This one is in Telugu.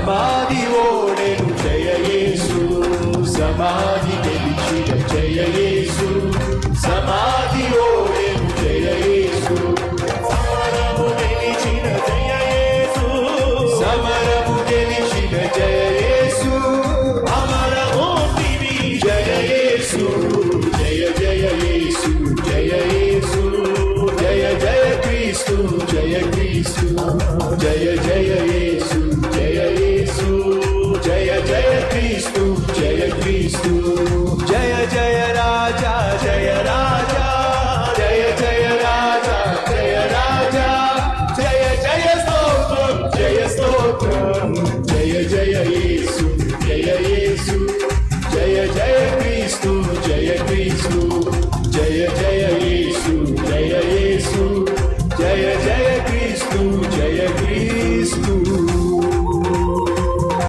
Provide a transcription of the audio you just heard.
సమాధి ఓడెను జయ యేసు సమాధి గెలిచిన జయ యేసు సమాధి ఓడెను జయ యేసు సమరము గెలిచిన జయ యేసు సమరము గెలిచిన జయ యేసు అమరమూర్తివి జయ యేసు జయ జయ యేసు జయ యేసు జయ జయ క్రీస్తు జయ క్రీస్తు జయ జయ యేసు జయ యేసు జయ జయ క్రీస్తు జయ క్రీస్తు జయ జయ రాజా జయ రాజా జయ జయ రాజా జయ రాజా జయ జయ స్తోత్రం జయ స్తోత్రం జయ జయ